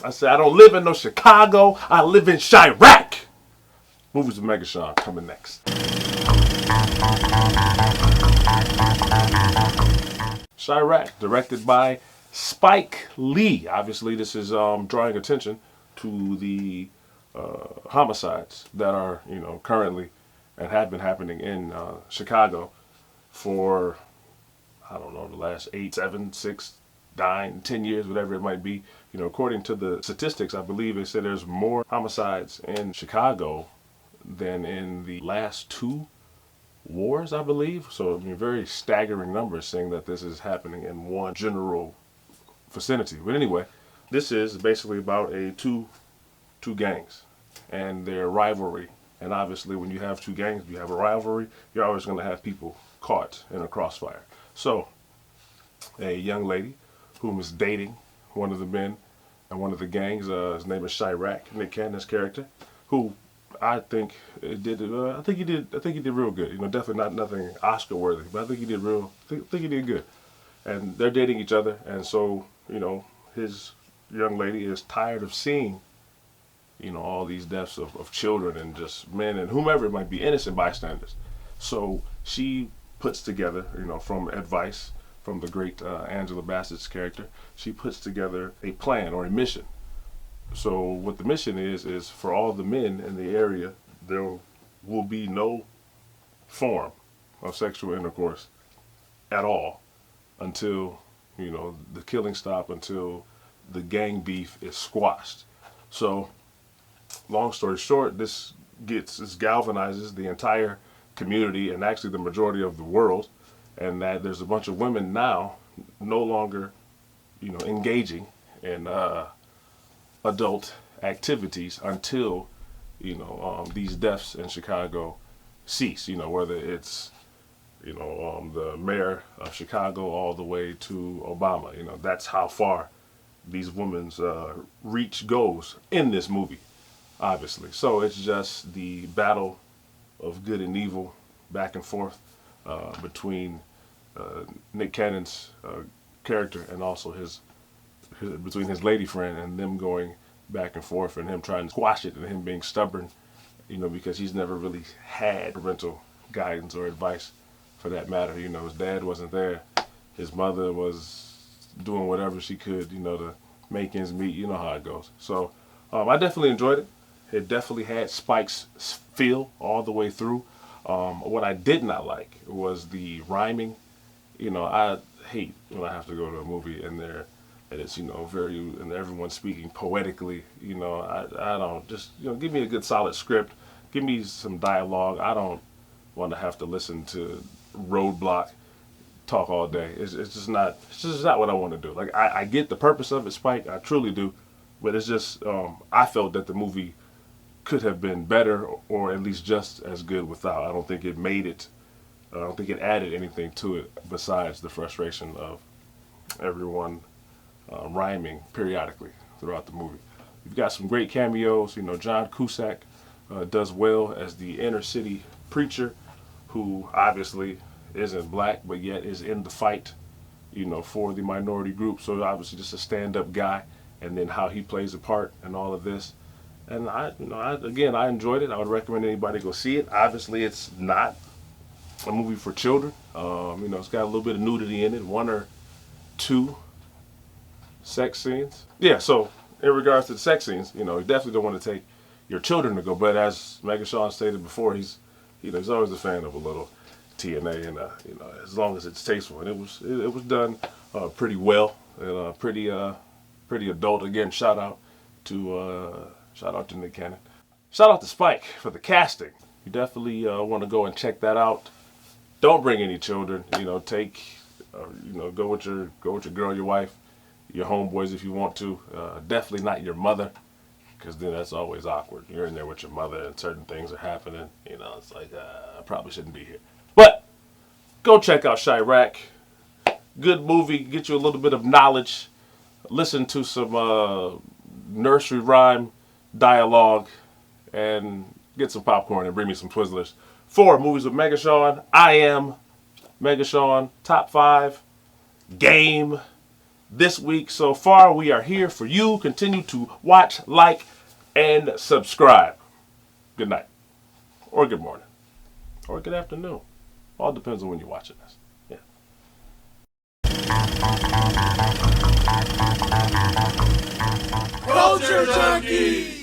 I said, I don't live in no Chicago. I live in ChiRaq. Movies with MegaShaun coming next. ChiRaq, directed by Spike Lee. Obviously, this is drawing attention to the homicides that are, currently and have been happening in Chicago for, I don't know, the last 8, 7, 6, 9, 10 years, whatever it might be. According to the statistics, I believe they said there's more homicides in Chicago than in the last 2 wars, I believe. So, very staggering numbers saying that this is happening in one general vicinity. But anyway, this is basically about two gangs and their rivalry. And obviously, when you have 2 gangs, you have a rivalry, you're always going to have people caught in a crossfire. So, a young lady whom is dating one of the men and one of the gangs, his name is ChiRaq, Nick Cannon's character, who I think he did real good. Definitely nothing Oscar worthy, but I think he did good. And they're dating each other, and so his young lady is tired of seeing all these deaths of children and just men and whomever it might be, innocent bystanders. So she puts together, from advice from the great Angela Bassett's character, she puts together a plan or a mission. So what the mission is for all the men in the area, there will be no form of sexual intercourse at all until, the killing stop, until the gang beef is squashed. So, long story short, this galvanizes the entire community and actually the majority of the world, and that there's a bunch of women now no longer, engaging in adult activities until, these deaths in Chicago cease. Whether it's, the mayor of Chicago all the way to Obama. That's how far these women's reach goes in this movie, obviously. So it's just the battle of good and evil back and forth between Nick Cannon's character and also between his lady friend, and them going back and forth and him trying to squash it and him being stubborn, because he's never really had parental guidance or advice for that matter. His dad wasn't there. His mother was doing whatever she could, to make ends meet. You know how it goes. So I definitely enjoyed it. It definitely had Spike's feel all the way through. What I did not like was the rhyming. I hate when I have to go to a movie and it's and everyone's speaking poetically. I don't, just give me a good solid script, give me some dialogue. I don't want to have to listen to Roadblock talk all day. It's just not what I want to do. Like I get the purpose of it, Spike, I truly do, but it's just I felt that the movie could have been better or at least just as good without. I don't think it made it. I don't think it added anything to it besides the frustration of everyone rhyming periodically throughout the movie. You've got some great cameos. John Cusack does well as the inner city preacher, who obviously isn't black but yet is in the fight, for the minority group. So obviously just a stand-up guy, and then how he plays a part in all of this. And I enjoyed it. I would recommend anybody go see it. Obviously, it's not a movie for children. It's got a little bit of nudity in it, 1 or 2 sex scenes. Yeah, so in regards to the sex scenes, you definitely don't want to take your children to go. But as MegaShaun stated before, he's always a fan of a little TNA, and as long as it's tasteful, and it was done pretty well and pretty adult. Again, shout out to Nick Cannon. Shout out to Spike for the casting. You definitely want to go and check that out. Don't bring any children. Go with your girl, your wife, your homeboys if you want to. Definitely not your mother, because then that's always awkward. You're in there with your mother and certain things are happening. It's like, I probably shouldn't be here. But go check out ChiRaq. Good movie. Get you a little bit of knowledge. Listen to some nursery rhyme dialogue and get some popcorn and bring me some Twizzlers. For Movies with MegaShaun, I am MegaShaun. Top 5 game this week so far. We are here for you. Continue to watch, like, and subscribe. Good night, or good morning, or good afternoon. All depends on when you're watching this. Culture Junkies!